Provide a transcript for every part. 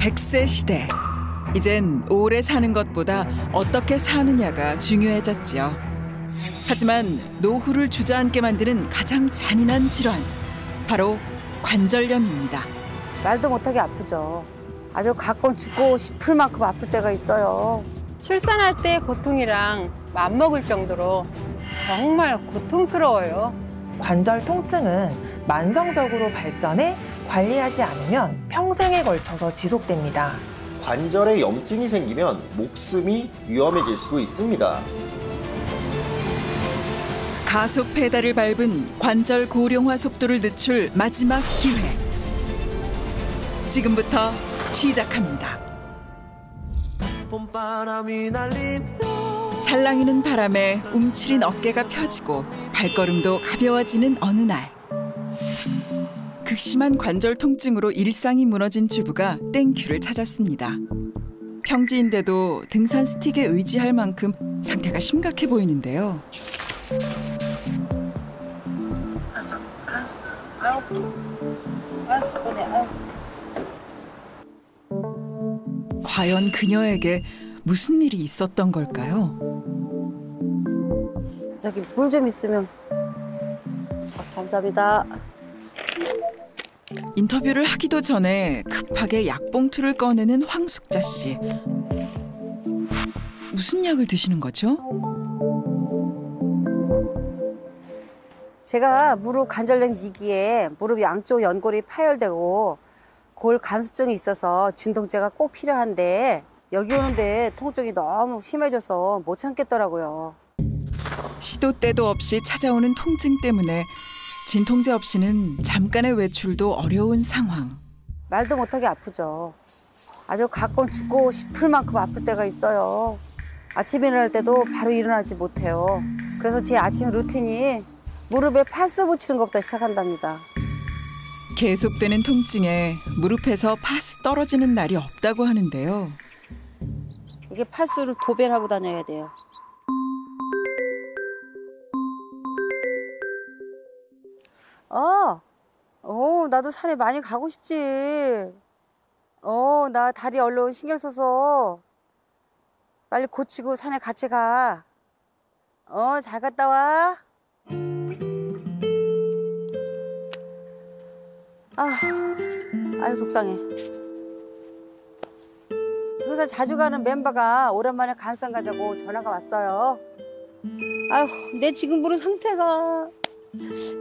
100세 시대. 이젠 오래 사는 것보다 어떻게 사느냐가 중요해졌지요. 하지만 노후를 주저앉게 만드는 가장 잔인한 질환, 바로 관절염입니다. 말도 못하게 아프죠. 아주 가끔 죽고 싶을 만큼 아플 때가 있어요. 출산할 때 고통이랑 맞먹을 정도로 정말 고통스러워요. 관절 통증은 만성적으로 발전해 관리하지 않으면 평생에 걸쳐서 지속됩니다. 관절에 염증이 생기면 목숨이 위험해질 수도 있습니다. 가속 페달을 밟은 관절 고령화 속도를 늦출 마지막 기회. 지금부터 시작합니다. 살랑이는 바람에 움츠린 어깨가 펴지고 발걸음도 가벼워지는 어느 날. 극심한 관절 통증으로 일상이 무너진 주부가 땡큐를 찾았습니다. 평지인데도 등산 스틱에 의지할 만큼 상태가 심각해 보이는데요. 과연 그녀에게 무슨 일이 있었던 걸까요? 저기 물 좀 있으면. 감사합니다. 인터뷰를 하기도 전에 급하게 약봉투를 꺼내는 황숙자 씨. 무슨 약을 드시는 거죠? 제가 무릎 관절염 2기에 무릎 양쪽 연골이 파열되고 골 감수증이 있어서 진통제가 꼭 필요한데 여기 오는데 통증이 너무 심해져서 못 참겠더라고요. 시도 때도 없이 찾아오는 통증 때문에 진통제 없이는 잠깐의 외출도 어려운 상황. 말도 못하게 아프죠. 아주 가끔 죽고 싶을 만큼 아플 때가 있어요. 아침에 일어날 때도 바로 일어나지 못해요. 그래서 제 아침 루틴이 무릎에 파스 붙이는 것부터 시작한답니다. 계속되는 통증에 무릎에서 파스 떨어지는 날이 없다고 하는데요. 이게 파스를 도배하고 다녀야 돼요. 나도 산에 많이 가고 싶지. 나 다리 얼른 신경 써서 빨리 고치고 산에 같이 가. 잘 갔다 와. 아유 속상해. 항상 자주 가는 멤버가 오랜만에 간산 가자고 전화가 왔어요. 아휴, 내 지금 무릎 상태가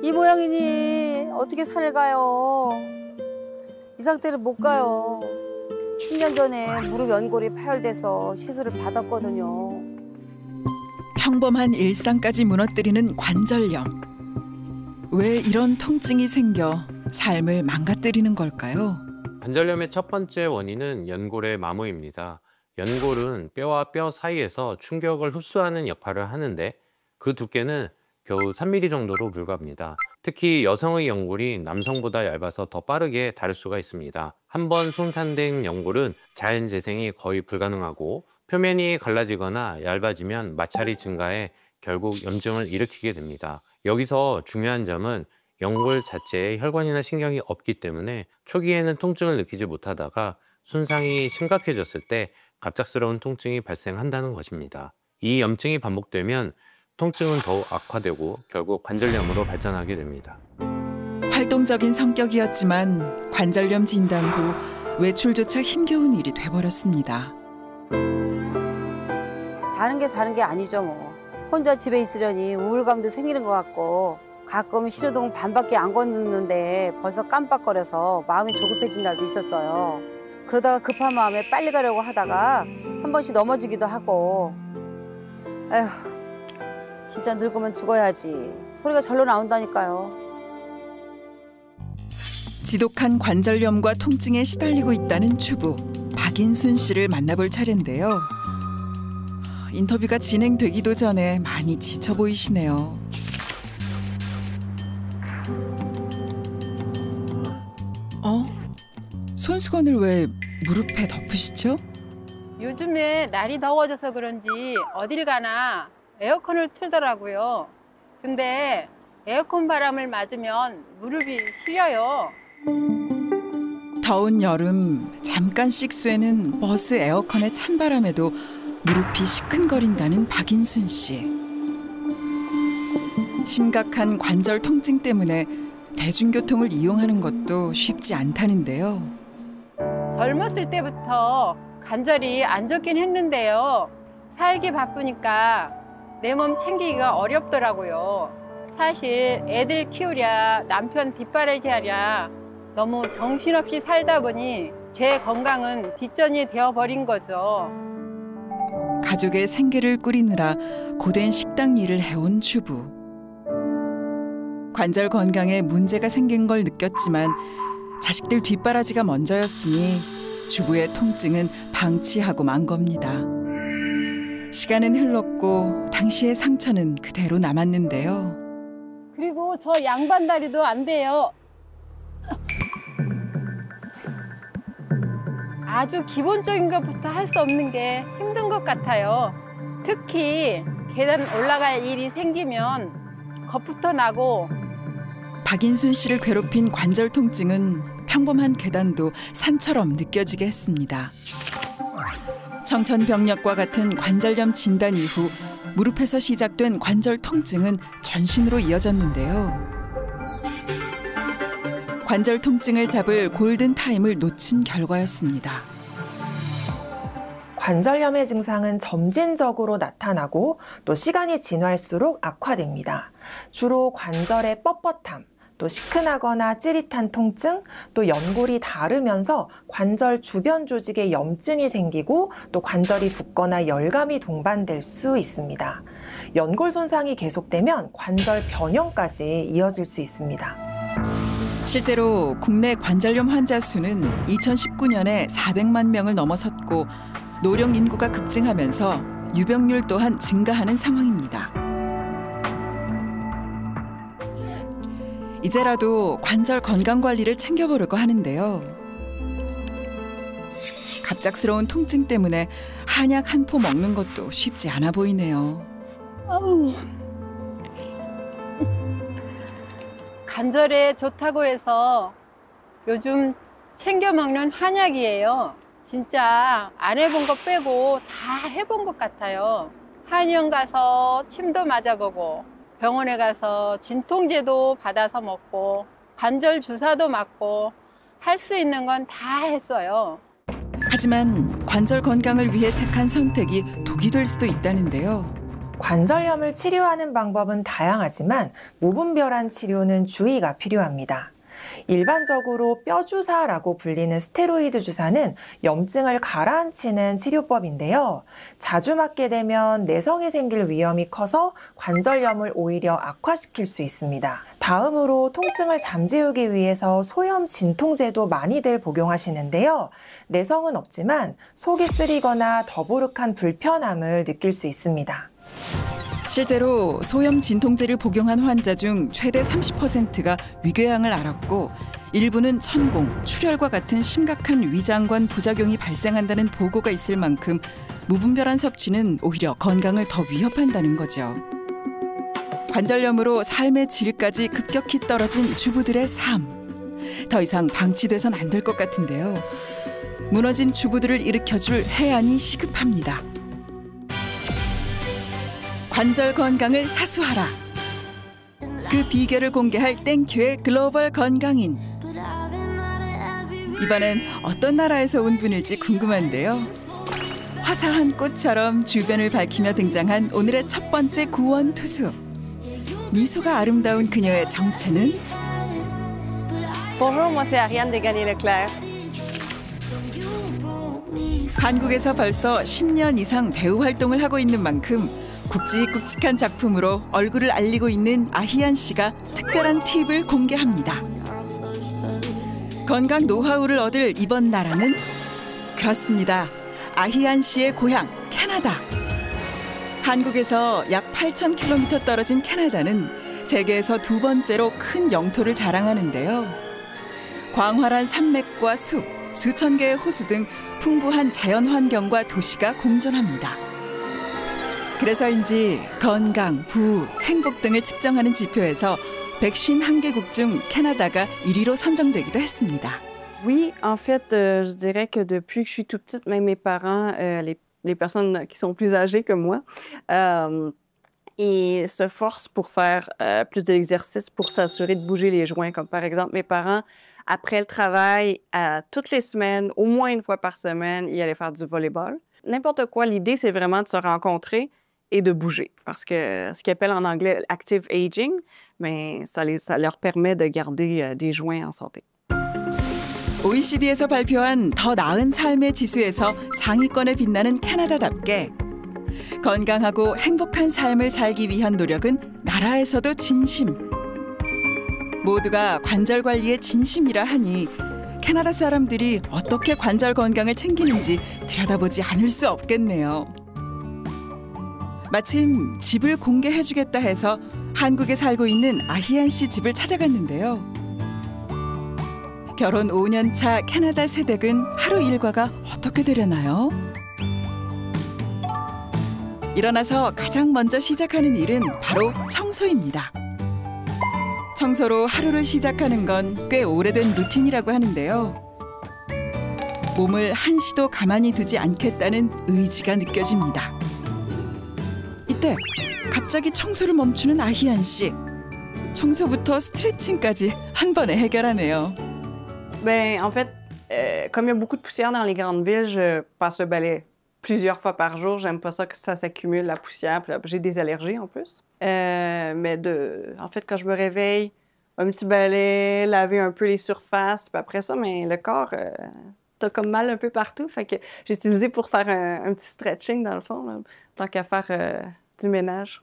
이 모양이니 어떻게 산을 가요. 이 상태로 못 가요. 10년 전에 무릎 연골이 파열돼서 시술을 받았거든요. 평범한 일상까지 무너뜨리는 관절염. 왜 이런 통증이 생겨 삶을 망가뜨리는 걸까요? 관절염의 첫 번째 원인은 연골의 마모입니다. 연골은 뼈와 뼈 사이에서 충격을 흡수하는 역할을 하는데 그 두께는 겨우 3mm 정도로 불과합니다. 특히 여성의 연골이 남성보다 얇아서 더 빠르게 닳을 수가 있습니다. 한번 손상된 연골은 자연 재생이 거의 불가능하고 표면이 갈라지거나 얇아지면 마찰이 증가해 결국 염증을 일으키게 됩니다. 여기서 중요한 점은 연골 자체에 혈관이나 신경이 없기 때문에 초기에는 통증을 느끼지 못하다가 손상이 심각해졌을 때 갑작스러운 통증이 발생한다는 것입니다. 이 염증이 반복되면 통증은 더욱 악화되고 결국 관절염으로 발전하게 됩니다. 활동적인 성격이었지만 관절염 진단 후 외출조차 힘겨운 일이 돼버렸습니다. 사는 게 아니죠 뭐. 혼자 집에 있으려니 우울감도 생기는 것 같고 가끔 신호등 반밖에 안 걷는데 벌써 깜빡거려서 마음이 조급해진 날도 있었어요. 그러다가 급한 마음에 빨리 가려고 하다가 한 번씩 넘어지기도 하고. 에휴, 진짜 늙으면 죽어야지. 소리가 절로 나온다니까요. 지독한 관절염과 통증에 시달리고 있다는 주부 박인순 씨를 만나볼 차례인데요. 인터뷰가 진행되기도 전에 많이 지쳐 보이시네요. 손수건을 왜 무릎에 덮으시죠? 요즘에 날이 더워져서 그런지 어딜 가나 에어컨을 틀더라고요. 근데 에어컨 바람을 맞으면 무릎이 시려요. 더운 여름 잠깐씩 쐬는 버스 에어컨의 찬바람에도 무릎이 시큰거린다는 박인순 씨. 심각한 관절 통증 때문에 대중교통을 이용하는 것도 쉽지 않다는데요. 젊었을 때부터 관절이 안 좋긴 했는데요. 살기 바쁘니까 내 몸 챙기기가 어렵더라고요. 사실 애들 키우랴 남편 뒷바라지 하랴 너무 정신없이 살다 보니 제 건강은 뒷전이 되어버린 거죠. 가족의 생계를 꾸리느라 고된 식당 일을 해온 주부. 관절 건강에 문제가 생긴 걸 느꼈지만 자식들 뒷바라지가 먼저였으니 주부의 통증은 방치하고 만 겁니다. 시간은 흘렀고 당시의 상처는 그대로 남았는데요. 그리고 저 양반 다리도 안 돼요. 아주 기본적인 것부터 할 수 없는 게 힘든 것 같아요. 특히 계단 올라갈 일이 생기면 겁부터 나고. 박인순 씨를 괴롭힌 관절 통증은 평범한 계단도 산처럼 느껴지게 했습니다. 청천벽력과 같은 관절염 진단 이후 무릎에서 시작된 관절 통증은 전신으로 이어졌는데요. 관절 통증을 잡을 골든 타임을 놓친 결과였습니다. 관절염의 증상은 점진적으로 나타나고 또 시간이 지날수록 악화됩니다. 주로 관절의 뻣뻣함, 또 시큰하거나 찌릿한 통증, 또 연골이 닳으면서 관절 주변 조직에 염증이 생기고 또 관절이 붓거나 열감이 동반될 수 있습니다. 연골 손상이 계속되면 관절 변형까지 이어질 수 있습니다. 실제로 국내 관절염 환자 수는 2019년에 400만 명을 넘어섰고 노령 인구가 급증하면서 유병률 또한 증가하는 상황입니다. 이제라도 관절 건강 관리를 챙겨보려고 하는데요. 갑작스러운 통증 때문에 한약 한 포 먹는 것도 쉽지 않아 보이네요. 관절에 좋다고 해서 요즘 챙겨 먹는 한약이에요. 진짜 안 해본 거 빼고 다 해본 것 같아요. 한의원 가서 침도 맞아보고 병원에 가서 진통제도 받아서 먹고 관절 주사도 맞고 할 수 있는 건 다 했어요. 하지만 관절 건강을 위해 택한 선택이 독이 될 수도 있다는데요. 관절염을 치료하는 방법은 다양하지만 무분별한 치료는 주의가 필요합니다. 일반적으로 뼈주사라고 불리는 스테로이드 주사는 염증을 가라앉히는 치료법인데요. 자주 맞게 되면 내성이 생길 위험이 커서 관절염을 오히려 악화시킬 수 있습니다. 다음으로 통증을 잠재우기 위해서 소염 진통제도 많이들 복용하시는데요. 내성은 없지만 속이 쓰리거나 더부룩한 불편함을 느낄 수 있습니다. 실제로 소염 진통제를 복용한 환자 중 최대 30%가 위궤양을 앓았고 일부는 천공, 출혈과 같은 심각한 위장관 부작용이 발생한다는 보고가 있을 만큼 무분별한 섭취는 오히려 건강을 더 위협한다는 거죠. 관절염으로 삶의 질까지 급격히 떨어진 주부들의 삶. 더 이상 방치돼선 안 될 것 같은데요. 무너진 주부들을 일으켜줄 해안이 시급합니다. 관절 건강을 사수하라. 그 비결을 공개할 땡큐의 글로벌 건강인. 이번엔 어떤 나라에서 온 분일지 궁금한데요. 화사한 꽃처럼 주변을 밝히며 등장한 오늘의 첫 번째 구원 투수. 미소가 아름다운 그녀의 정체는? Bonjour, moi c'est Ariane Desgagnés-Leclerc. 한국에서 벌써 10년 이상 배우 활동을 하고 있는 만큼 굵직굵직한 작품으로 얼굴을 알리고 있는 아희안 씨가 특별한 팁을 공개합니다. 건강 노하우를 얻을 이번 나라는? 그렇습니다. 아희안 씨의 고향 캐나다. 한국에서 약 8,000km 떨어진 캐나다는 세계에서 두 번째로 큰 영토를 자랑하는데요. 광활한 산맥과 숲, 수천 개의 호수 등 풍부한 자연 환경과 도시가 공존합니다. 그래서인지 건강, 부우, 행복 등을 측정하는 지표에서 151개국 중 캐나다가 1위로 선정되기도 했습니다. Oui, en fait, je dirais que depuis que je suis toute petite, même mes parents, les personnes qui sont plus âgées que moi, ils se forcent pour faire plus d'exercices pour s'assurer de bouger les joints. Comme par exemple, mes parents, après le travail, toutes les semaines, au moins une fois par semaine, ils allaient faire du volleyball. N'importe quoi, l'idée, c'est vraiment de se rencontrer et de bouger. Parce que ce qu'ils appellent en anglais active aging, bien, ça leur permet de garder des joints en santé. OECD에서 발표한 더 나은 삶의 지수에서 상위권에 빛나는 캐나다답게 건강하고 행복한 삶을 살기 위한 노력은 나라에서도 진심. 모두가 관절 관리에 진심이라 하니 캐나다 사람들이 어떻게 관절 건강을 챙기는지 들여다보지 않을 수 없겠네요. 마침 집을 공개해주겠다 해서 한국에 살고 있는 아희안 씨 집을 찾아갔는데요. 결혼 5년 차 캐나다 새댁은 하루 일과가 어떻게 되려나요? 일어나서 가장 먼저 시작하는 일은 바로 청소입니다. 청소로 하루를 시작하는 건 꽤 오래된 루틴이라고 하는데요. 몸을 한시도 가만히 두지 않겠다는 의지가 느껴집니다. 이때 갑자기 청소를 멈추는 아희안 씨. 청소부터 스트레칭까지 한 번에 해결하네요. Bien, en fait, comme il y a beaucoup de poussière dans les grandes villes, je passe le balai plusieurs fois par jour. J'aime pas ça que ça s'accumule, la poussière. Puis là, j'ai des allergies en plus. En fait, quand je me réveille, un petit balai, laver un peu les surfaces. Puis après ça, mais le corps, t'as comme mal un peu partout. Fait que j'ai utilisé pour faire un petit stretching dans le fond, là, tant qu'à faire du ménage.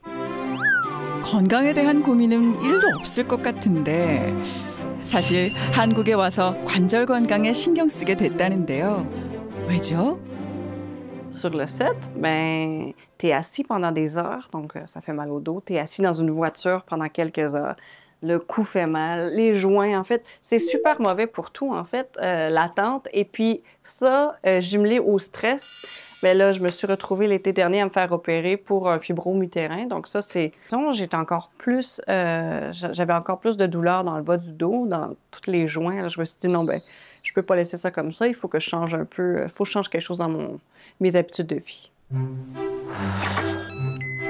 건강에 대한 고민은 1도 없을 것 같은데 사실 한국에 와서 관절 건강에 신경 쓰게 됐다는데요. 왜죠? Sur le set, ben, t'es assis pendant des heures, donc ça fait mal au dos. T'es assis dans une voiture pendant quelques heures. Le cou fait mal, les joints, en fait, c'est super mauvais pour tout, en fait, l'attente. Et puis ça, jumelé au stress, ben là, je me suis retrouvée l'été dernier à me faire opérer pour un fibrome utérin. Donc ça, c'est... J'étais encore plus... j'avais encore plus de douleur dans le bas du dos, dans tous les joints. Là, je me suis dit, non, ben, je peux pas laisser ça comme ça. Il faut que je change un peu... Il faut que je change quelque chose dans mes habitudes de vie.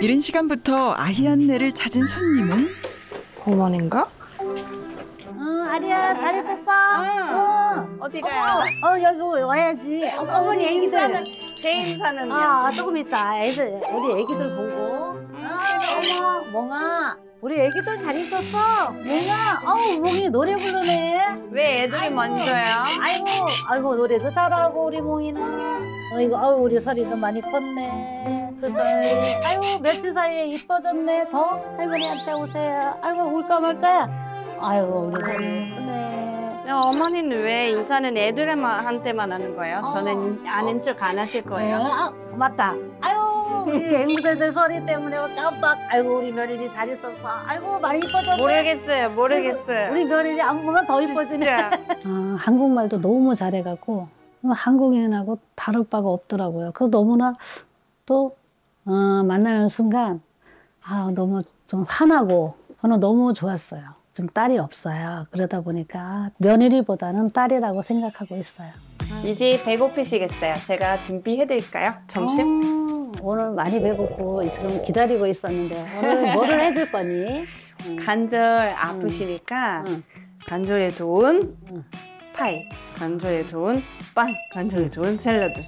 이른 시간부터 아희안네를 찾은 손님은 어머니인가? 응, 아리야, 잘 있었어? 어디 가요? 여기 와야지. 어머니 애기들. 개인 사는요. 조금 있다. 우리 애기들 보고. 어머, 몽아. 우리 애기들 잘 있었어? 몽아, 몽이 노래 부르네. 왜 애들이 먼저요? 아이고, 노래도 잘하고, 우리 몽이는. 우리 설이도 많이 컸네. 그 설이. 며칠 사이에 이뻐졌네. 더 할머니한테 오세요. 울까 말까야. 우리 설이 예쁘네. 어머니는 왜 인사는 애들한테만 하는 거예요? 저는 아는 척 안 하실 거예요. 맞다. 우리 앵무새들 소리 때문에 깜빡. 우리 며느리 잘 있었어. 많이 이뻐졌네. 모르겠어요. 우리 며느리 안 보면 더 이뻐지네. 한국말도 너무 잘해갖고 한국인하고 다를 바가 없더라고요. 그래서 너무나 또 만나는 순간 너무 좀 화나고 저는 너무 좋았어요. 좀 딸이 없어요. 그러다 보니까 며느리보다는 딸이라고 생각하고 있어요. 이제 배고프시겠어요. 제가 준비해드릴까요? 점심? 오늘 많이 배고프고 지금 기다리고 있었는데 오늘 뭐를 해줄 거니? 관절 아프시니까 관절에 좋은 파이, 관절에 좋은 빵, 관절에 좋은 샐러드.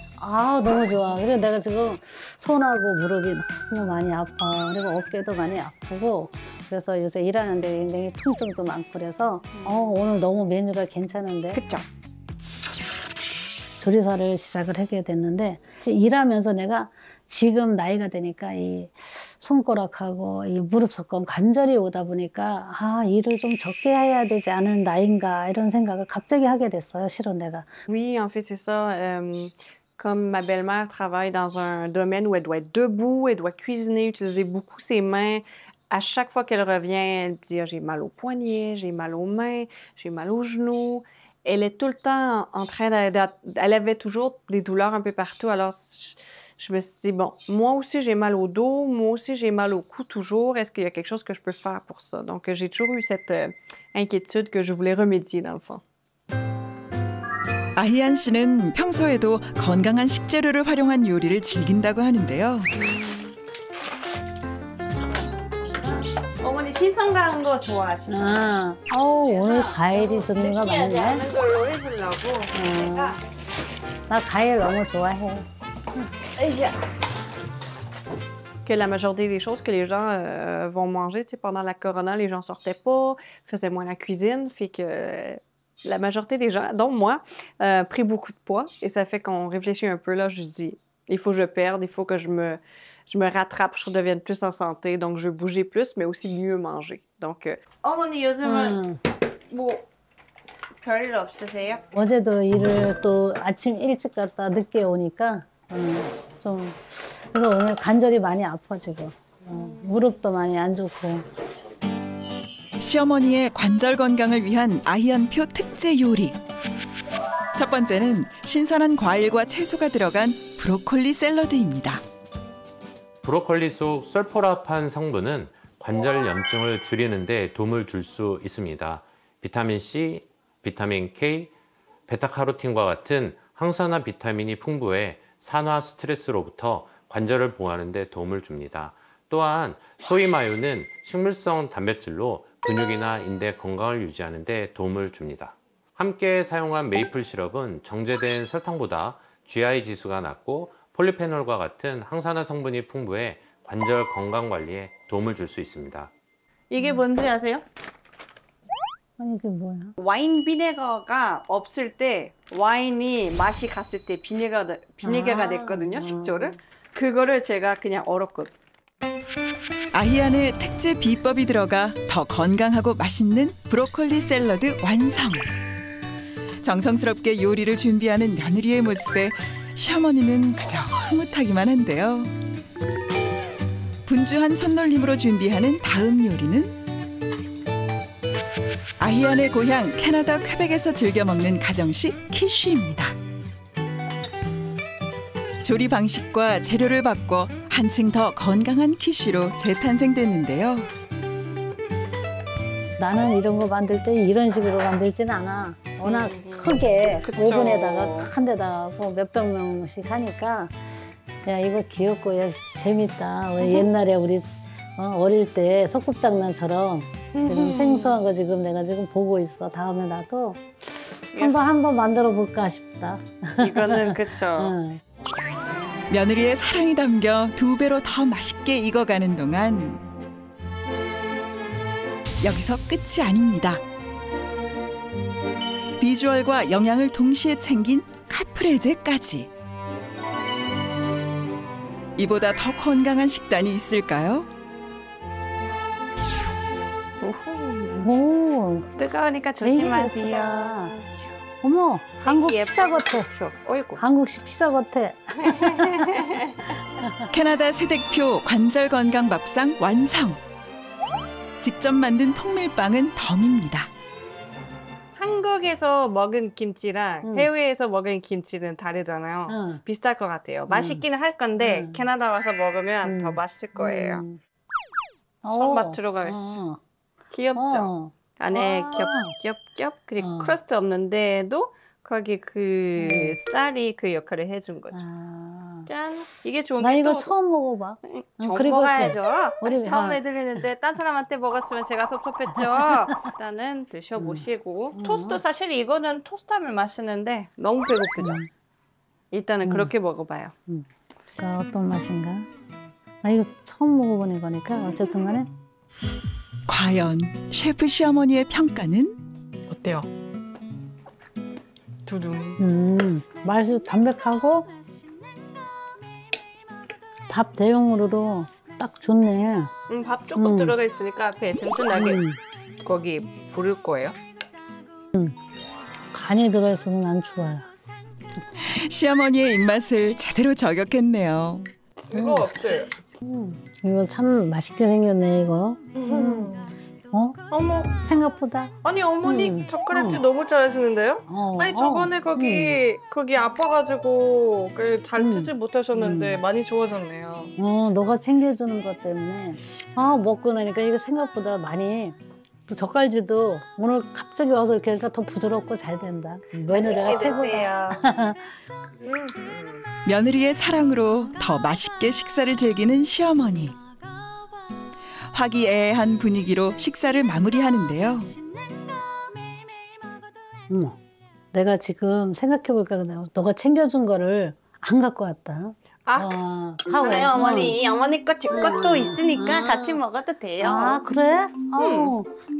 너무 좋아. 그래서 내가 지금 손하고 무릎이 너무 많이 아파. 그리고 어깨도 많이 아프고 그래서 요새 일하는데 굉장히 통증도 많고 그래서 오늘 너무 메뉴가 괜찮은데. 그쵸? 조리사를 시작을 하게 됐는데 일하면서 내가 지금 나이가 되니까 이 손가락하고 이 무릎 석권 관절이 오다 보니까 일을 좀 적게 해야 되지 않은 나이인가 이런 생각을 갑자기 하게 됐어요. 실은 내가. Oui, en fait, c'est ça. Comme ma belle-mère travaille dans un domaine où elle doit être debout, elle doit cuisiner, utiliser beaucoup ses mains. À chaque fois qu'elle revient, elle dit j'ai mal au poignet, j'ai mal aux mains, j'ai mal aux genoux. Elle est tout le temps en train elle avait toujours des douleurs un peu partout. Alors, je me suis dit, bon, moi aussi j'ai mal au dos, moi aussi j'ai mal au cou toujours. Est-ce qu'il y a quelque chose que je peux faire pour ça? Donc, j'ai toujours eu cette inquiétude que je voulais remédier dans le fond. 아희안 씨는 평소에도 건강한 식재료를 활용한 요리를 즐긴다고 하는데요. 어머니 신선한 거 좋아하시죠? 아, 오늘 과일이 종류가 느끼하지 많네. 않은 걸로 해주려고 제가 나 과일 너무 좋아해. que la majorité des choses que les gens vont manger, tu sais, pendant la Corona, les gens sortaient pas, faisaient moins la cuisine, fait que la majorité des gens, dont moi, pris beaucoup de poids et ça fait qu'on réfléchit un peu là. Je dis, il faut que je perde, il faut que je me rattrape, je redevienne plus en santé, donc je veux bouger plus, mais aussi mieux manger. Donc, 어머니 요즘은 뭐 별일 없으세요? 어제도 일을 또 아침 일찍 갔다 늦게 오니까 좀 그래서 오늘 관절이 많이 아파 지금. 무릎도 많이 안 좋고. 시어머니의 관절 건강을 위한 아희안표 특제 요리. 첫 번째는 신선한 과일과 채소가 들어간 브로콜리 샐러드입니다. 브로콜리 속 설포라판 성분은 관절 염증을 줄이는 데 도움을 줄 수 있습니다. 비타민 C, 비타민 K, 베타카로틴과 같은 항산화 비타민이 풍부해 산화 스트레스로부터 관절을 보호하는 데 도움을 줍니다. 또한 소이마요는 식물성 단백질로 근육이나 인대 건강을 유지하는 데 도움을 줍니다. 함께 사용한 메이플 시럽은 정제된 설탕보다 GI 지수가 낮고 폴리페놀과 같은 항산화 성분이 풍부해 관절 건강 관리에 도움을 줄 수 있습니다. 이게 뭔지 아세요? 아니 이게 뭐야? 와인 비네거가 없을 때 와인이 맛이 갔을 때 비네거가 됐거든요, 식초를. 그거를 제가 그냥 얼었거든요. 아희안의 특제 비법이 들어가 더 건강하고 맛있는 브로콜리 샐러드 완성. 정성스럽게 요리를 준비하는 며느리의 모습에 시어머니는 그저 흐뭇하기만 한데요. 분주한 손놀림으로 준비하는 다음 요리는 아희안의 고향 캐나다 퀘벡에서 즐겨 먹는 가정식 키쉬입니다. 조리 방식과 재료를 바꿔 한층 더 건강한 키쉬로 재탄생됐는데요. 나는 이런 거 만들 때 이런 식으로 만들진 않아. 워낙 크게 그쵸. 오븐에다가 큰 데다가 몇백 명씩 하니까 야 이거 귀엽고 야 재밌다. 왜 옛날에 우리 어릴 때 소꿉장난처럼 지금 생소한 거 지금 내가 지금 보고 있어. 다음에 나도 한번 만들어 볼까 싶다. 이거는 그쵸. 응. 며느리의 사랑이 담겨 2배로 더 맛있게 익어가는 동안 여기서 끝이 아닙니다. 비주얼과 영양을 동시에 챙긴 카프레제까지. 이보다 더 건강한 식단이 있을까요? 오, 뜨거우니까 되게 조심하세요. 예쁘다. 어머, 한국 피자 같아. 어이구. 한국식 피자 같아. 캐나다 새댁표 관절 건강 밥상 완성. 직접 만든 통밀빵은 덤입니다. 한국에서 먹은 김치랑 해외에서 먹은 김치는 다르잖아요. 응. 비슷할 것 같아요. 맛있기는 할 건데 캐나다 와서 먹으면 더 음. 맛있을 거예요. 오, 손맛 들어가겠어. 귀엽죠? 안에 와. 겹겹겹 그리고 크러스트 없는데도 거기 그 쌀이 그 역할을 해준 거죠. 아. 짠! 이게 좋은 나 게 이거 또 처음 먹어봐. 좀 그리고 먹어야죠. 우리 처음 해드리는데 딴 사람한테 먹었으면 제가 섭섭했죠. 일단은 드셔보시고 토스트 사실 이거는 토스트하면 맛있는데 너무 배고프죠. 일단은 그렇게 먹어봐요. 그러니까 어떤 맛인가? 나 이거 처음 먹어보는 거니까 어쨌든 간에 과연 셰프 시어머니의 평가는? 어때요? 두둥. 맛이 담백하고 밥 대용으로도 딱 좋네. 밥 조금 들어가 있으니까 앞에 든든하게 거기 부를 거예요. 간이 들어있으면 난 좋아요. 시어머니의 입맛을 제대로 저격했네요. 이거 어때요? 이거 참 맛있게 생겼네 이거. 어머, 생각보다. 아니 어머니 젓가락질 너무 잘하시는데요? 아니 저번에 거기 아파가지고 잘 트지 못하셨는데 많이 좋아졌네요. 너가 챙겨주는 것 때문에 먹고 나니까 이거 생각보다 많이 또 젓갈지도 오늘 갑자기 와서 이렇게 하니까 더 부드럽고 잘 된다. 며느리가 최고다. 며느리의 사랑으로 더 맛있게 식사를 즐기는 시어머니. 화기애애한 분위기로 식사를 마무리하는데요. 내가 지금 생각해보니까 너가 챙겨준 거를 안 갖고 왔다. 괜찮아요, 어머니. 어머니 거 제 것도 있으니까 같이 먹어도 돼요. 아, 그래?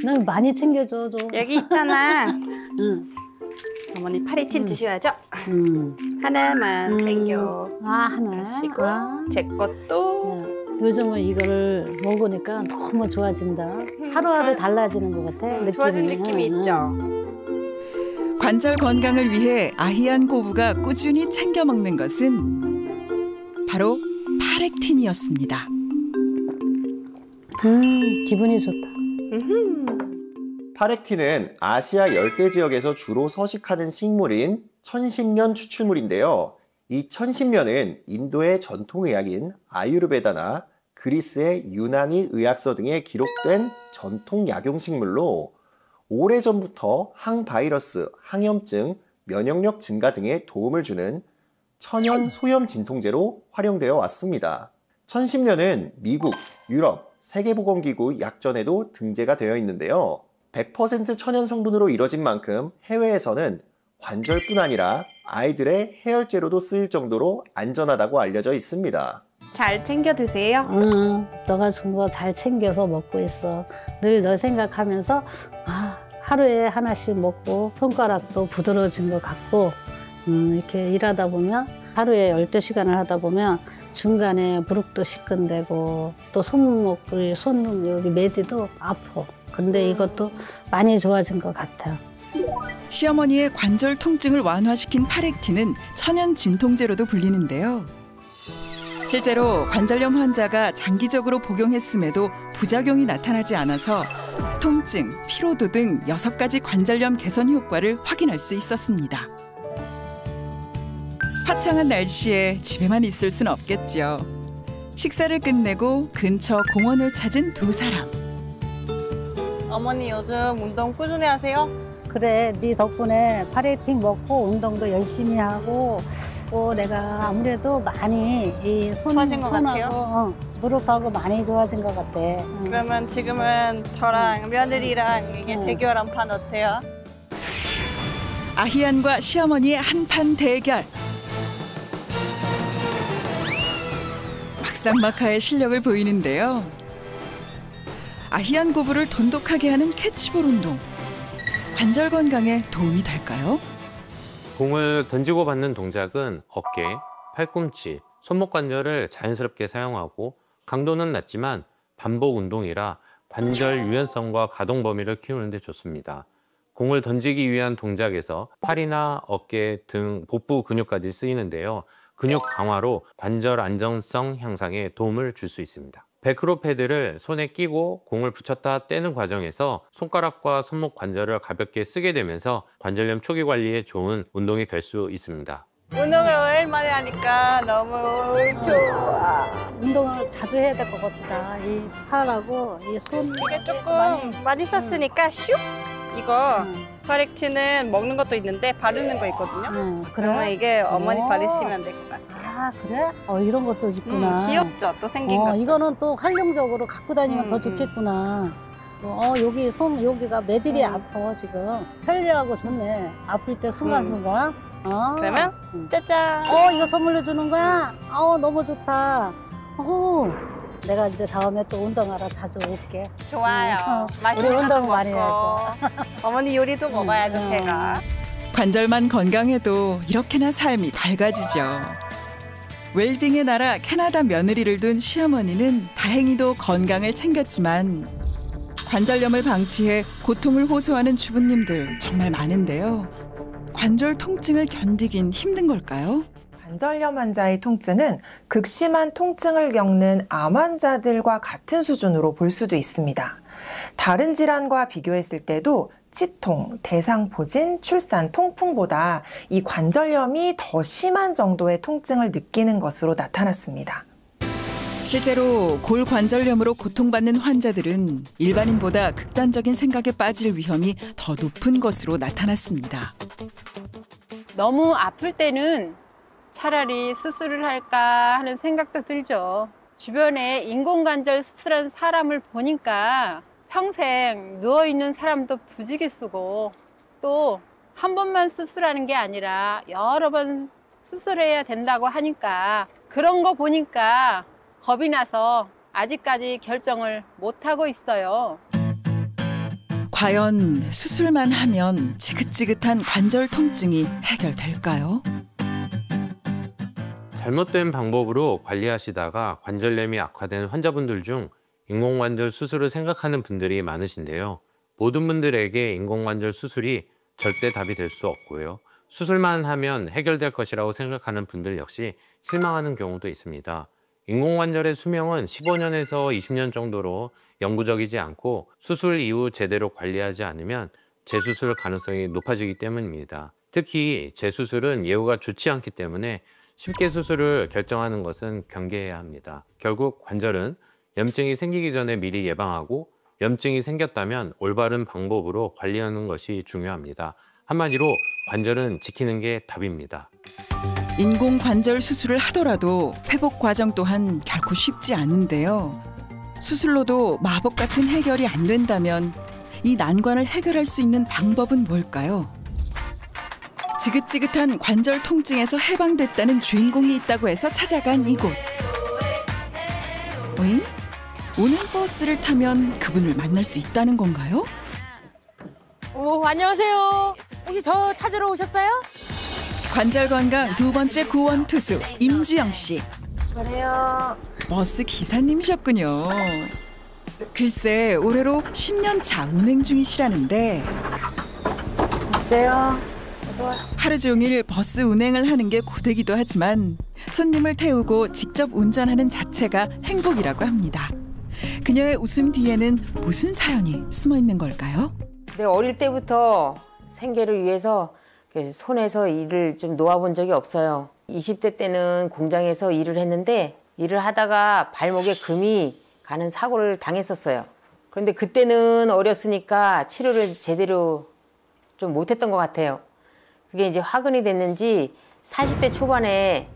난 많이 챙겨줘, 좀. 여기 있잖아. 어머니 파리틴 드셔야죠. 하나만 챙겨 하나. 가시고 아. 제 것도. 요즘은 이거를 먹으니까 너무 좋아진다. 하루하루 달라지는 것 같아. 느낌이. 좋아진 느낌이 있죠. 관절 건강을 위해 아희안 고부가 꾸준히 챙겨 먹는 것은 바로 파렉틴이었습니다. 기분이 좋다. 파렉틴은 아시아 열대 지역에서 주로 서식하는 식물인 천신면 추출물인데요. 이 천신면은 인도의 전통의학인 아유르베다나 그리스의 유나니 의학서 등에 기록된 전통 약용식물로 오래전부터 항바이러스, 항염증, 면역력 증가 등에 도움을 주는 천연 소염 진통제로 활용되어 왔습니다. 천신면은 미국, 유럽, 세계보건기구 약전에도 등재가 되어 있는데요. 100% 천연 성분으로 이뤄진 만큼 해외에서는 관절뿐 아니라 아이들의 해열제로도 쓰일 정도로 안전하다고 알려져 있습니다. 잘 챙겨 드세요. 너가 준 거 잘 챙겨서 먹고 있어. 늘 너 생각하면서 하루에 하나씩 먹고 손가락도 부드러워진 것 같고 이렇게 일하다 보면 하루에 12시간을 하다 보면 중간에 무릎도 시큰대고 또 손목을 여기 매디도 아파. 근데 이것도 많이 좋아진 것 같아요. 시어머니의 관절 통증을 완화시킨 파렉틴은 천연 진통제로도 불리는데요. 실제로 관절염 환자가 장기적으로 복용했음에도 부작용이 나타나지 않아서 통증, 피로도 등 6가지 관절염 개선 효과를 확인할 수 있었습니다. 화창한 날씨에 집에만 있을 순 없겠죠. 식사를 끝내고 근처 공원을 찾은 두 사람. 어머니 요즘 운동 꾸준히 하세요? 그래, 네 덕분에 파레팅 먹고 운동도 열심히 하고 또 내가 아무래도 많이 이 좋아진 것 같아요? 무릎하고 많이 좋아진 것 같아. 그러면 지금은 저랑 며느리랑 이게 대결 한 판 어때요? 아희안과 시어머니의 한판 대결. 막상막하의 실력을 보이는데요. 아희안 고부를 돈독하게 하는 캐치볼 운동. 관절 건강에 도움이 될까요? 공을 던지고 받는 동작은 어깨, 팔꿈치, 손목 관절을 자연스럽게 사용하고 강도는 낮지만 반복 운동이라 관절 유연성과 가동 범위를 키우는 데 좋습니다. 공을 던지기 위한 동작에서 팔이나 어깨 등 복부 근육까지 쓰이는데요. 근육 강화로 관절 안정성 향상에 도움을 줄 수 있습니다. 벨크로 패드를 손에 끼고 공을 붙였다 떼는 과정에서 손가락과 손목 관절을 가볍게 쓰게 되면서 관절염 초기 관리에 좋은 운동이 될 수 있습니다. 운동을 오랜만에 하니까 너무 좋아. 운동을 자주 해야 될 것 같다. 이 팔하고 이 손. 이게 조금 많이 썼으니까 슉! 이거 파렉틴은 먹는 것도 있는데 바르는 거 있거든요. 그러면 이게 어머니 바르시면 될 것 같아요. 아, 그래? 이런 것도 있구나. 귀엽죠? 또 생긴 거. 이거는 또 활용적으로 갖고 다니면 더 좋겠구나. 여기 여기가 매듭이 아파 지금. 편리하고 좋네. 아플 때 순간순간. 그러면 짜잔. 이거 선물로 주는 거야? 너무 좋다. 내가 이제 다음에 또 운동하러 자주 올게. 좋아요. 우리 맛있는 것도 운동 먹고. 많이 해야죠. 어머니 요리도 먹어야죠, 제가. 관절만 건강해도 이렇게나 삶이 밝아지죠. 웰빙의 나라 캐나다 며느리를 둔 시어머니는 다행히도 건강을 챙겼지만 관절염을 방치해 고통을 호소하는 주부님들 정말 많은데요. 관절 통증을 견디긴 힘든 걸까요? 관절염 환자의 통증은 극심한 통증을 겪는 암 환자들과 같은 수준으로 볼 수도 있습니다. 다른 질환과 비교했을 때도 치통, 대상포진, 출산, 통풍보다 이 관절염이 더 심한 정도의 통증을 느끼는 것으로 나타났습니다. 실제로 골관절염으로 고통받는 환자들은 일반인보다 극단적인 생각에 빠질 위험이 더 높은 것으로 나타났습니다. 너무 아플 때는 차라리 수술을 할까 하는 생각도 들죠. 주변에 인공관절 수술한 사람을 보니까 평생 누워있는 사람도 부지기 쓰고 또 한 번만 수술하는 게 아니라 여러 번 수술해야 된다고 하니까 그런 거 보니까 겁이 나서 아직까지 결정을 못하고 있어요. 과연 수술만 하면 지긋지긋한 관절 통증이 해결될까요? 잘못된 방법으로 관리하시다가 관절염이 악화된 환자분들 중 인공관절 수술을 생각하는 분들이 많으신데요. 모든 분들에게 인공관절 수술이 절대 답이 될 수 없고요. 수술만 하면 해결될 것이라고 생각하는 분들 역시 실망하는 경우도 있습니다. 인공관절의 수명은 15년에서 20년 정도로 영구적이지 않고 수술 이후 제대로 관리하지 않으면 재수술 가능성이 높아지기 때문입니다. 특히 재수술은 예후가 좋지 않기 때문에 쉽게 수술을 결정하는 것은 경계해야 합니다. 결국 관절은 염증이 생기기 전에 미리 예방하고 염증이 생겼다면 올바른 방법으로 관리하는 것이 중요합니다. 한마디로 관절은 지키는 게 답입니다. 인공관절 수술을 하더라도 회복 과정 또한 결코 쉽지 않은데요. 수술로도 마법 같은 해결이 안 된다면 이 난관을 해결할 수 있는 방법은 뭘까요? 지긋지긋한 관절 통증에서 해방됐다는 주인공이 있다고 해서 찾아간 이곳. 오잉? 오는 버스를 타면 그분을 만날 수 있다는 건가요? 오, 안녕하세요. 혹시 저 찾으러 오셨어요? 관절 건강 두 번째 구원 투수 임주영 씨. 그래요. 버스 기사님이셨군요. 글쎄 올해로 10년 차 운행 중이시라는데 글쎄요. 하루 종일 버스 운행을 하는 게 고되기도 하지만 손님을 태우고 직접 운전하는 자체가 행복이라고 합니다. 그녀의 웃음 뒤에는 무슨 사연이 숨어 있는 걸까요? 내가 어릴 때부터 생계를 위해서 손에서 일을 좀 놓아본 적이 없어요. 20대 때는 공장에서 일을 했는데 일을 하다가 발목에 금이 가는 사고를 당했었어요. 그런데 그때는 어렸으니까 치료를 제대로 좀 못했던 것 같아요. 그게 이제 화근이 됐는지 40대 초반에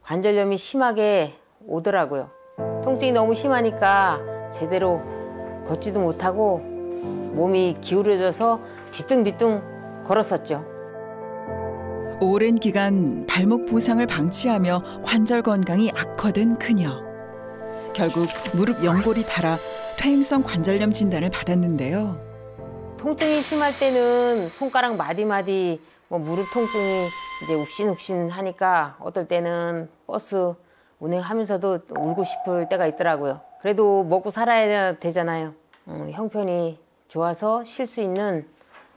관절염이 심하게 오더라고요. 통증이 너무 심하니까 제대로 걷지도 못하고 몸이 기울어져서 뒤뚱뒤뚱 걸었었죠. 오랜 기간 발목 부상을 방치하며 관절 건강이 악화된 그녀. 결국 무릎 연골이 닳아 퇴행성 관절염 진단을 받았는데요. 통증이 심할 때는 손가락 마디마디 무릎 통증이 이제 욱신욱신 하니까 어떨 때는 버스 운행하면서도 울고 싶을 때가 있더라고요. 그래도 먹고 살아야 되잖아요. 형편이 좋아서 쉴 수 있는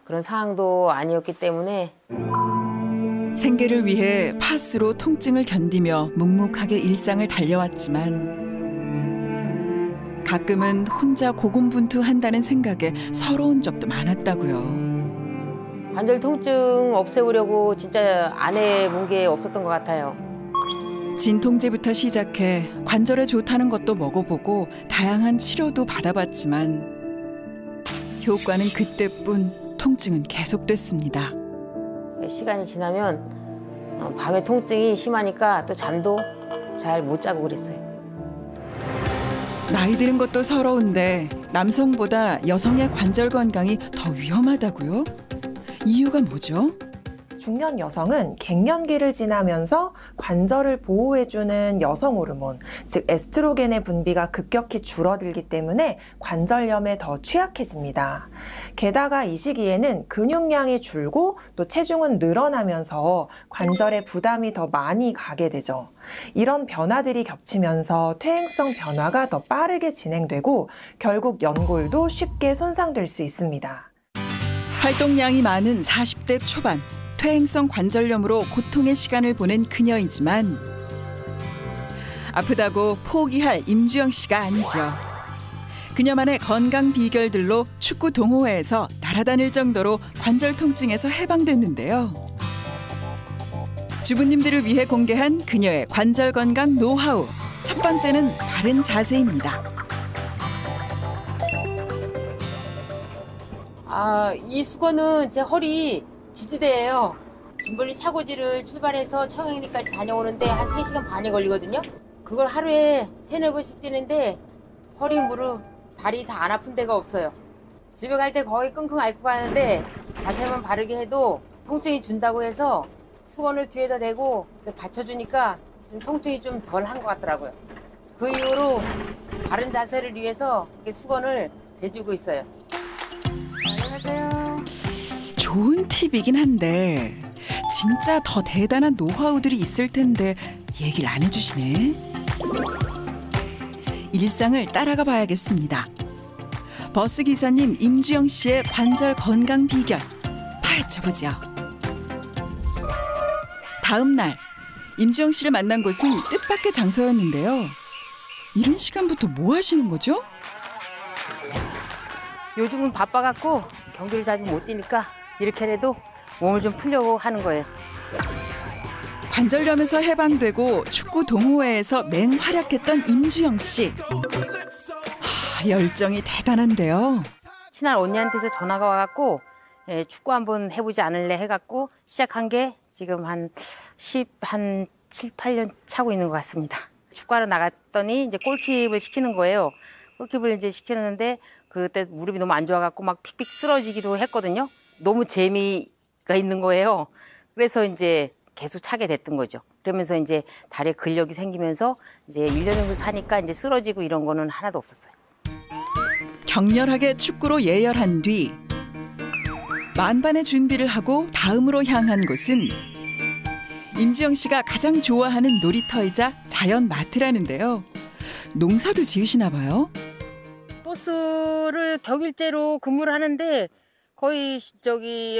그런 상황도 아니었기 때문에 생계를 위해 파스로 통증을 견디며 묵묵하게 일상을 달려왔지만 가끔은 혼자 고군분투한다는 생각에 서러운 적도 많았다고요. 관절 통증 없애보려고 진짜 안 해본 게 없었던 것 같아요. 진통제부터 시작해 관절에 좋다는 것도 먹어보고 다양한 치료도 받아봤지만 효과는 그때뿐. 통증은 계속됐습니다. 시간이 지나면 밤에 통증이 심하니까 또 잠도 잘 못 자고 그랬어요. 나이 드는 것도 서러운데 남성보다 여성의 관절 건강이 더 위험하다고요? 이유가 뭐죠? 중년 여성은 갱년기를 지나면서 관절을 보호해주는 여성 호르몬, 즉 에스트로겐의 분비가 급격히 줄어들기 때문에 관절염에 더 취약해집니다. 게다가 이 시기에는 근육량이 줄고 또 체중은 늘어나면서 관절에 부담이 더 많이 가게 되죠. 이런 변화들이 겹치면서 퇴행성 변화가 더 빠르게 진행되고 결국 연골도 쉽게 손상될 수 있습니다. 활동량이 많은 40대 초반. 퇴행성 관절염으로 고통의 시간을 보낸 그녀이지만 아프다고 포기할 임주영 씨가 아니죠. 그녀만의 건강 비결들로 축구 동호회에서 날아다닐 정도로 관절 통증에서 해방됐는데요. 주부님들을 위해 공개한 그녀의 관절 건강 노하우. 첫 첫 번째는 바른 자세입니다. 이 수건은 제 허리 지지대예요. 짐벌리 차고지를 출발해서 청양리까지 다녀오는데 한 3시간 반이 걸리거든요. 그걸 하루에 3-4번씩 뛰는데 허리, 무릎, 다리 다 안 아픈 데가 없어요. 집에 갈 때 거의 끙끙 앓고 가는데 자세만 바르게 해도 통증이 준다고 해서 수건을 뒤에다 대고 받쳐주니까 좀 통증이 좀 덜 한 것 같더라고요. 그 이후로 바른 자세를 위해서 이렇게 수건을 대주고 있어요. 안녕하세요. 좋은 팁이긴 한데 진짜 더 대단한 노하우들이 있을 텐데 얘기를 안 해주시네. 일상을 따라가 봐야겠습니다. 버스 기사님 임주영 씨의 관절 건강 비결 파헤쳐보죠. 다음 날 임주영 씨를 만난 곳은 뜻밖의 장소였는데요. 이른 시간부터 뭐 하시는 거죠? 요즘은 바빠갖고 경기를 자주 못 뛰니까 이렇게라도 몸을 좀 풀려고 하는 거예요. 관절염에서 해방되고 축구 동호회에서 맹활약했던 임주영 씨. 열정이 대단한데요. 친한 언니한테서 전화가 와갖고 축구 한번 해보지 않을래 해갖고 시작한 게 지금 한 7, 8년 차고 있는 것 같습니다. 축구하러 나갔더니 이제 골킥을 시키는 거예요. 골킥을 이제 시키는데 그때 무릎이 너무 안 좋아갖고 막 픽픽 쓰러지기도 했거든요. 너무 재미가 있는 거예요. 그래서 이제 계속 차게 됐던 거죠. 그러면서 이제 다리에 근력이 생기면서 이제 1년 정도 차니까 이제 쓰러지고 이런 거는 하나도 없었어요. 격렬하게 축구로 예열한 뒤 만반의 준비를 하고 다음으로 향한 곳은 임주영 씨가 가장 좋아하는 놀이터이자 자연 마트라는데요. 농사도 지으시나 봐요. 버스를 격일제로 근무를 하는데 거의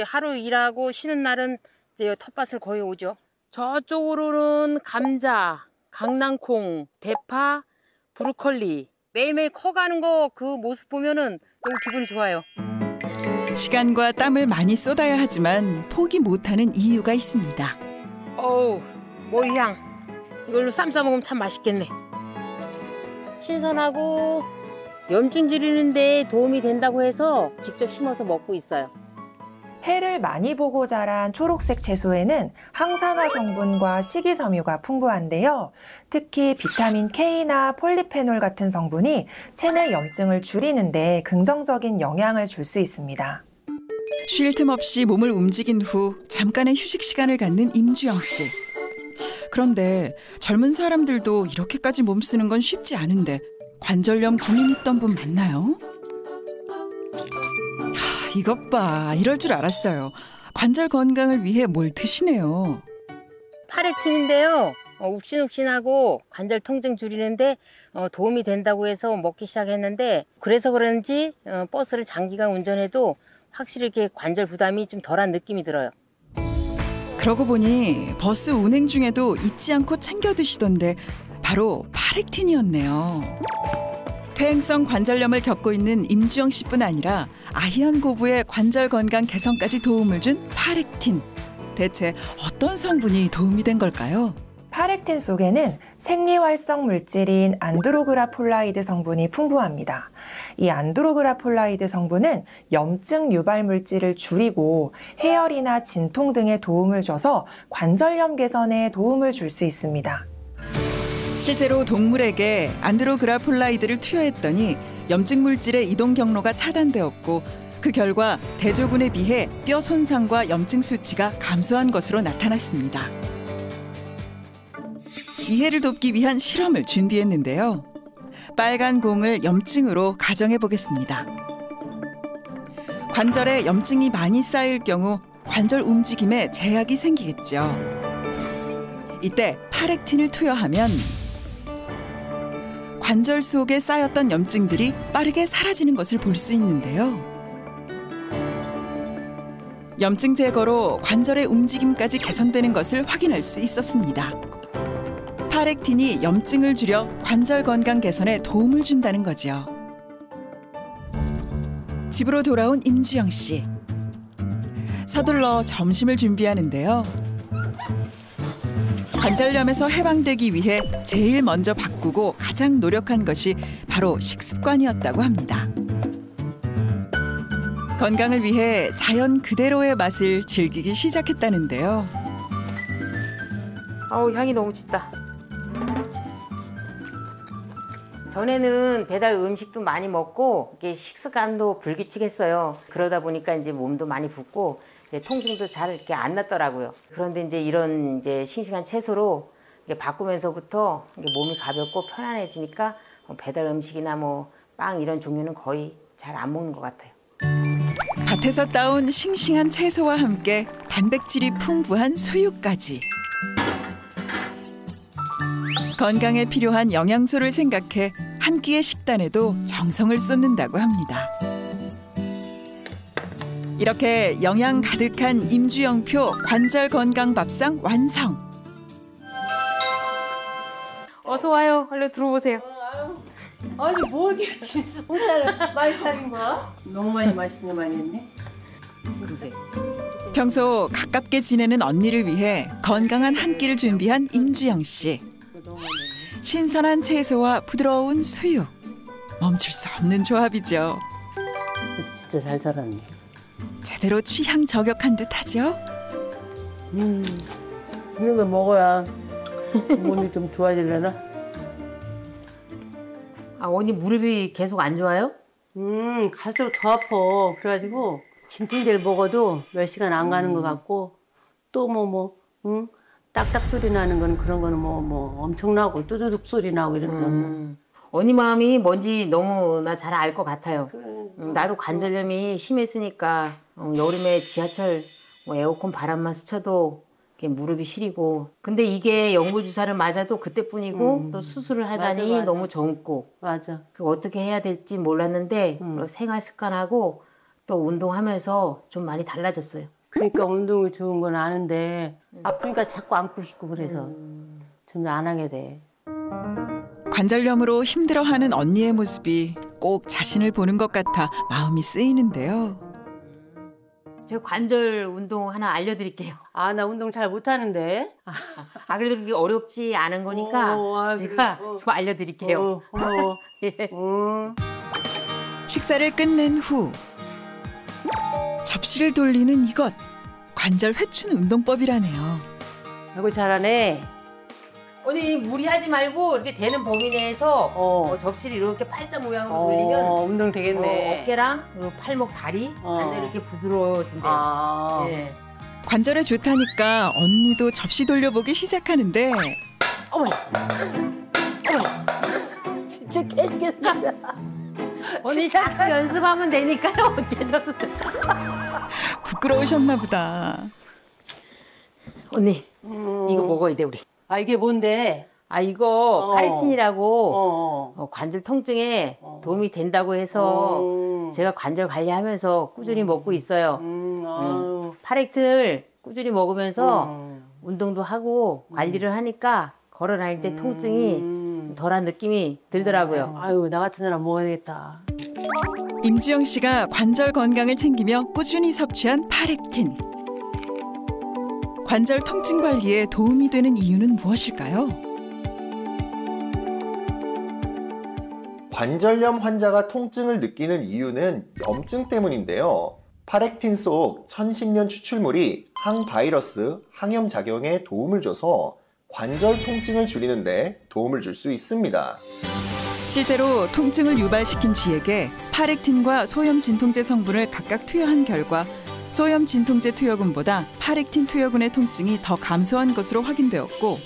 하루 일하고 쉬는 날은 이제 텃밭을 거의 오죠. 저쪽으로는 감자, 강낭콩, 대파, 브로콜리 매일매일 커가는 거 그 모습 보면은 너무 기분이 좋아요. 시간과 땀을 많이 쏟아야 하지만 포기 못하는 이유가 있습니다. 어우, 모이향. 이걸로 쌈 싸먹으면 참 맛있겠네. 신선하고 염증 줄이는 데 도움이 된다고 해서 직접 심어서 먹고 있어요. 해를 많이 보고 자란 초록색 채소에는 항산화 성분과 식이섬유가 풍부한데요. 특히 비타민 K나 폴리페놀 같은 성분이 체내 염증을 줄이는 데 긍정적인 영향을 줄 수 있습니다. 쉴 틈 없이 몸을 움직인 후 잠깐의 휴식 시간을 갖는 임주영 씨. 그런데 젊은 사람들도 이렇게까지 몸쓰는 건 쉽지 않은데 관절염 고민 있던 분 맞나요? 이것 봐, 이럴 줄 알았어요. 관절 건강을 위해 뭘 드시네요. 파렉틴인데요. 욱신욱신하고 관절 통증 줄이는데 도움이 된다고 해서 먹기 시작했는데 그래서 그런지 버스를 장기간 운전해도 확실히 이렇게 관절 부담이 좀 덜한 느낌이 들어요. 그러고 보니 버스 운행 중에도 잊지 않고 챙겨 드시던데 바로 파렉틴이었네요. 퇴행성 관절염을 겪고 있는 임주영 씨뿐 아니라 아희연 고부의 관절 건강 개선까지 도움을 준 파렉틴. 대체 어떤 성분이 도움이 된 걸까요? 파렉틴 속에는 생리활성 물질인 안드로그라폴라이드 성분이 풍부합니다. 이 안드로그라폴라이드 성분은 염증 유발 물질을 줄이고 해열이나 진통 등에 도움을 줘서 관절염 개선에 도움을 줄 수 있습니다. 실제로 동물에게 안드로그라폴라이드를 투여했더니 염증 물질의 이동 경로가 차단되었고 그 결과 대조군에 비해 뼈 손상과 염증 수치가 감소한 것으로 나타났습니다. 이해를 돕기 위한 실험을 준비했는데요. 빨간 공을 염증으로 가정해 보겠습니다. 관절에 염증이 많이 쌓일 경우 관절 움직임에 제약이 생기겠죠. 이때 파렉틴을 투여하면 관절 속에 쌓였던 염증들이 빠르게 사라지는 것을 볼 수 있는데요. 염증 제거로 관절의 움직임까지 개선되는 것을 확인할 수 있었습니다. 파렉틴이 염증을 줄여 관절 건강 개선에 도움을 준다는 거죠. 집으로 돌아온 임주영 씨. 서둘러 점심을 준비하는데요. 관절염에서 해방되기 위해 제일 먼저 바꾸고 가장 노력한 것이 바로 식습관이었다고 합니다. 건강을 위해 자연 그대로의 맛을 즐기기 시작했다는데요. 아우, 향이 너무 짙다. 전에는 배달 음식도 많이 먹고 이게 식습관도 불규칙했어요. 그러다 보니까 이제 몸도 많이 붓고 이제 통증도 잘 이렇게 안 났더라고요. 그런데 이제 이런 이제 싱싱한 채소로 이게 바꾸면서부터 이게 몸이 가볍고 편안해지니까 배달 음식이나 뭐 빵 이런 종류는 거의 잘 안 먹는 것 같아요. 밭에서 따온 싱싱한 채소와 함께 단백질이 풍부한 수육까지. 건강에 필요한 영양소를 생각해 한 끼의 식단에도 정성을 쏟는다고 합니다. 이렇게 영양 가득한 임주영표 관절 건강 밥상 완성. 어서 와요. 얼른 들어오세요. 아니 뭐 이렇게 진짜 많이 타는 거야? 너무 많이 맛있는 거 많이 했네. 드세요. 평소 가깝게 지내는 언니를 위해 건강한 한 끼를 준비한 임주영 씨. 신선한 채소와 부드러운 수육. 멈출 수 없는 조합이죠. 진짜 잘 자랐네. 제대로 취향 저격한 듯하죠. 이런 거 먹어야 몸이 좀 좋아지려나? 아, 언니 무릎이 계속 안 좋아요? 갈수록 더 아파. 그래가지고 진통제를 먹어도 몇 시간 안 가는 것 같고 또 응? 딱딱 소리 나는 거는 그런 거는 뭐 엄청나고 뚜두둑 소리 나고 이런 건. 언니 마음이 뭔지 너무나 잘 알 것 같아요. 나도 관절염이 심했으니까 여름에 지하철 에어컨 바람만 스쳐도 무릎이 시리고. 근데 이게 연골주사를 맞아도 그때뿐이고 또 수술을 하자니 맞아. 너무 젊고. 맞아. 어떻게 해야 될지 몰랐는데 생활 습관하고 또 운동하면서 좀 많이 달라졌어요. 그러니까 운동이 좋은 건 아는데 아프니까 자꾸 안고 싶고 그래서 좀 안 하게 돼. 관절염으로 힘들어하는 언니의 모습이 꼭 자신을 보는 것 같아 마음이 쓰이는데요. 저 관절 운동 하나 알려드릴게요. 아, 나 운동 잘 못하는데. 아, 그래도 그게 어렵지 않은 거니까 제가 좀 알려드릴게요. 예. 식사를 끝낸 후 접시를 돌리는 이것. 관절 회춘 운동법이라네요. 아이고 잘하네. 언니 무리하지 말고 이렇게 되는 범위 내에서 접시를 이렇게 팔자 모양으로 돌리면 운동 되겠네. 어깨랑 팔목, 다리 완전 이렇게 부드러워진대요. 예. 관절에 좋다니까 언니도 접시 돌려보기 시작하는데 어머, 진짜 깨지겠다. 언니 자꾸 연습하면 되니까요. 깨져도 부끄러우셨나 보다. 언니 이거 먹어야 돼 우리. 아, 이게 뭔데? 아, 이거 파리틴이라고 관절 통증에 도움이 된다고 해서 제가 관절 관리하면서 꾸준히 먹고 있어요. 파렉틴을 꾸준히 먹으면서 운동도 하고 관리를 하니까 걸어 다닐 때 통증이 덜한 느낌이 들더라고요. 아유, 나 같은 사람 먹어야겠다. 임주영 씨가 관절 건강을 챙기며 꾸준히 섭취한 파렉틴. 관절 통증 관리에 도움이 되는 이유는 무엇일까요? 관절염 환자가 통증을 느끼는 이유는 염증 때문인데요. 파렉틴 속 1010년 추출물이 항바이러스, 항염 작용에 도움을 줘서 관절 통증을 줄이는 데 도움을 줄 수 있습니다. 실제로 통증을 유발시킨 쥐에게 파렉틴과 소염 진통제 성분을 각각 투여한 결과 소염 진통제 투여군보다 파렉틴 투여군의 통증이 더 감소한 것으로 확인되었고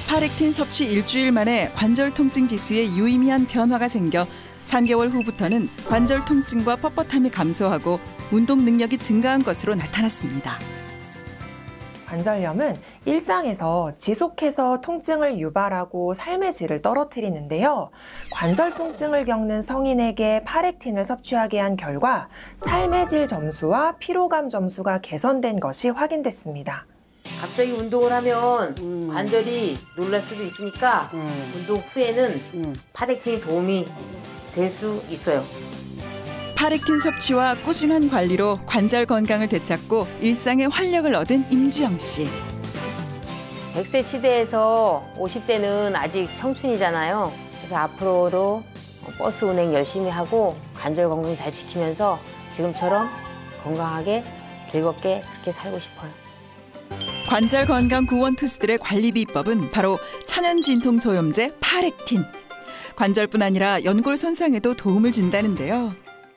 파렉틴 섭취 일주일 만에 관절 통증 지수에 유의미한 변화가 생겨 3개월 후부터는 관절 통증과 뻣뻣함이 감소하고 운동 능력이 증가한 것으로 나타났습니다. 관절염은 일상에서 지속해서 통증을 유발하고 삶의 질을 떨어뜨리는데요. 관절 통증을 겪는 성인에게 파렉틴을 섭취하게 한 결과 삶의 질 점수와 피로감 점수가 개선된 것이 확인됐습니다. 갑자기 운동을 하면 관절이 놀랄 수도 있으니까 운동 후에는 파렉틴이 도움이 될 수 있어요. 파렉틴 섭취와 꾸준한 관리로 관절 건강을 되찾고 일상의 활력을 얻은 임주영 씨. 100세 시대에서 50대는 아직 청춘이잖아요. 그래서 앞으로도 버스 운행 열심히 하고 관절 건강 잘 지키면서 지금처럼 건강하게 즐겁게 그렇게 살고 싶어요. 관절 건강 구원 투수들의 관리 비법은 바로 천연 진통 소염제 파렉틴. 관절뿐 아니라 연골 손상에도 도움을 준다는데요.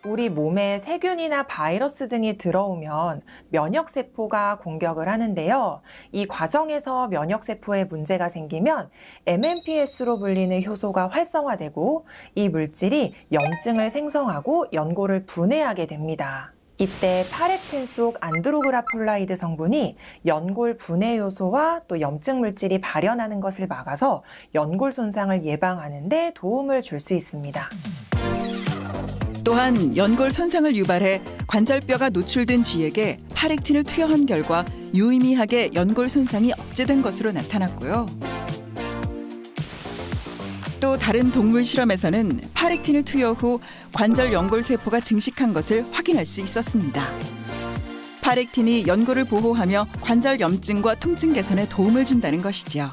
우리 몸에 세균이나 바이러스 등이 들어오면 면역세포가 공격을 하는데요. 이 과정에서 면역세포에 문제가 생기면 MMPS로 불리는 효소가 활성화되고 이 물질이 염증을 생성하고 연골을 분해하게 됩니다. 이때 파렉틴 속 안드로그라폴라이드 성분이 연골 분해 요소와 또 염증 물질이 발현하는 것을 막아서 연골 손상을 예방하는 데 도움을 줄 수 있습니다. 또한 연골 손상을 유발해 관절뼈가 노출된 쥐에게 파렉틴을 투여한 결과 유의미하게 연골 손상이 억제된 것으로 나타났고요. 또 다른 동물 실험에서는 파렉틴을 투여 후 관절 연골 세포가 증식한 것을 확인할 수 있었습니다. 파렉틴이 연골을 보호하며 관절 염증과 통증 개선에 도움을 준다는 것이죠.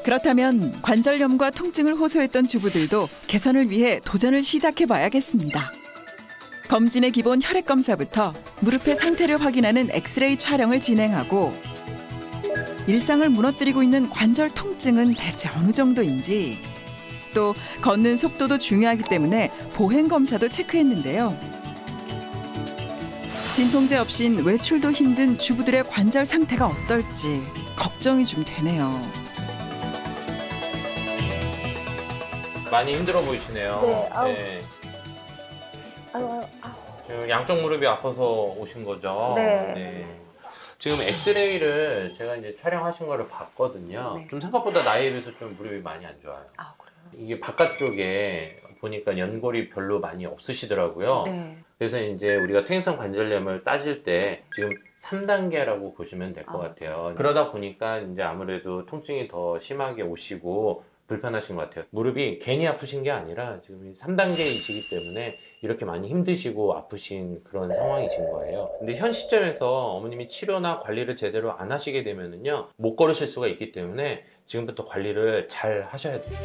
그렇다면 관절염과 통증을 호소했던 주부들도 개선을 위해 도전을 시작해봐야겠습니다. 검진의 기본 혈액 검사부터 무릎의 상태를 확인하는 엑스레이 촬영을 진행하고 일상을 무너뜨리고 있는 관절 통증은 대체 어느 정도인지, 또 걷는 속도도 중요하기 때문에 보행 검사도 체크했는데요. 진통제 없인 외출도 힘든 주부들의 관절 상태가 어떨지 걱정이 좀 되네요. 많이 힘들어 보이시네요. 네, 아우. 네. 아우. 지금 양쪽 무릎이 아파서 오신 거죠? 네. 지금 엑스레이를 제가 이제 촬영하신 거를 봤거든요. 네. 좀 생각보다 나이에 비해서 좀 무릎이 많이 안 좋아요. 아, 그래요? 이게 바깥쪽에 보니까 연골이 별로 많이 없으시더라고요. 네. 그래서 이제 우리가 퇴행성 관절염을 따질 때 지금 3단계라고 보시면 될 것 같아요. 그러다 보니까 이제 아무래도 통증이 더 심하게 오시고 불편하신 것 같아요. 무릎이 괜히 아프신 게 아니라 지금 3단계이시기 때문에 이렇게 많이 힘드시고 아프신 그런 상황이신 거예요. 근데 현 시점에서 어머님이 치료나 관리를 제대로 안 하시게 되면은요, 못 걸으실 수가 있기 때문에 지금부터 관리를 잘 하셔야 돼요.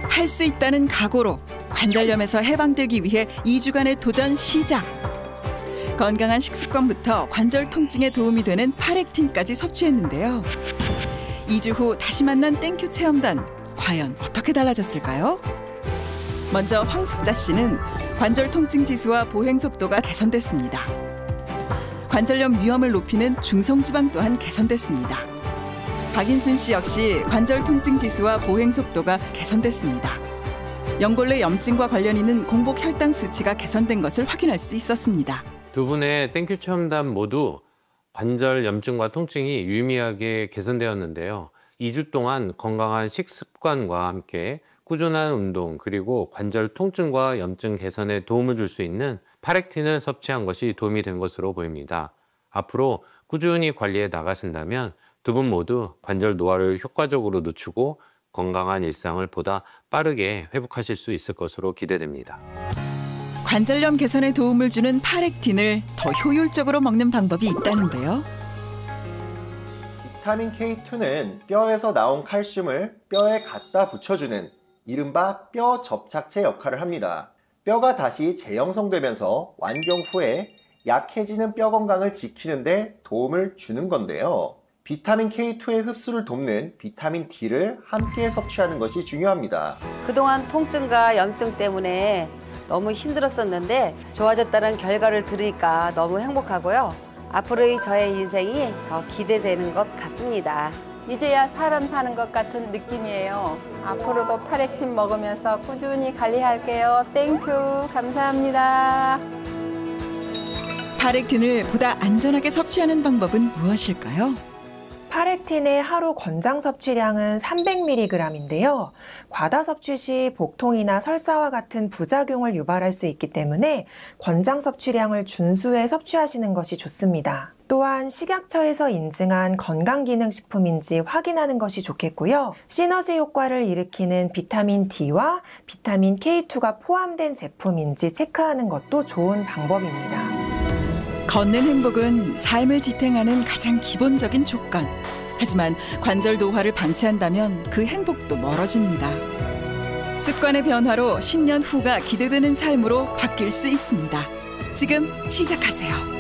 할 수 있다는 각오로 관절염에서 해방되기 위해 2주간의 도전 시작. 건강한 식습관부터 관절 통증에 도움이 되는 파렉틴까지 섭취했는데요. 2주 후 다시 만난 땡큐 체험단, 과연 어떻게 달라졌을까요? 먼저 황숙자 씨는 관절 통증 지수와 보행 속도가 개선됐습니다. 관절염 위험을 높이는 중성지방 또한 개선됐습니다. 박인순 씨 역시 관절 통증 지수와 보행 속도가 개선됐습니다. 연골 내 염증과 관련 있는 공복 혈당 수치가 개선된 것을 확인할 수 있었습니다. 두 분의 땡큐 체험단 모두 관절 염증과 통증이 유의미하게 개선되었는데요. 2주 동안 건강한 식습관과 함께 꾸준한 운동, 그리고 관절 통증과 염증 개선에 도움을 줄 수 있는 파렉틴을 섭취한 것이 도움이 된 것으로 보입니다. 앞으로 꾸준히 관리해 나가신다면 두 분 모두 관절 노화를 효과적으로 늦추고 건강한 일상을 보다 빠르게 회복하실 수 있을 것으로 기대됩니다. 관절염 개선에 도움을 주는 파렉틴을 더 효율적으로 먹는 방법이 있다는데요. 비타민 K2는 뼈에서 나온 칼슘을 뼈에 갖다 붙여주는 이른바 뼈 접착제 역할을 합니다. 뼈가 다시 재형성되면서 완경 후에 약해지는 뼈 건강을 지키는 데 도움을 주는 건데요. 비타민 K2의 흡수를 돕는 비타민 D를 함께 섭취하는 것이 중요합니다. 그동안 통증과 염증 때문에 너무 힘들었었는데 좋아졌다는 결과를 들으니까 너무 행복하고요. 앞으로의 저의 인생이 더 기대되는 것 같습니다. 이제야 사람 사는 것 같은 느낌이에요. 앞으로도 파렉틴 먹으면서 꾸준히 관리할게요. 땡큐, 감사합니다. 파렉틴을 보다 안전하게 섭취하는 방법은 무엇일까요? 파렉틴의 하루 권장 섭취량은 300mg인데요. 과다 섭취 시 복통이나 설사와 같은 부작용을 유발할 수 있기 때문에 권장 섭취량을 준수해 섭취하시는 것이 좋습니다. 또한 식약처에서 인증한 건강기능식품인지 확인하는 것이 좋겠고요. 시너지 효과를 일으키는 비타민 D와 비타민 K2가 포함된 제품인지 체크하는 것도 좋은 방법입니다. 걷는 행복은 삶을 지탱하는 가장 기본적인 조건. 하지만 관절 노화를 방치한다면 그 행복도 멀어집니다. 습관의 변화로 10년 후가 기대되는 삶으로 바뀔 수 있습니다. 지금 시작하세요.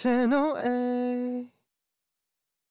Channel A.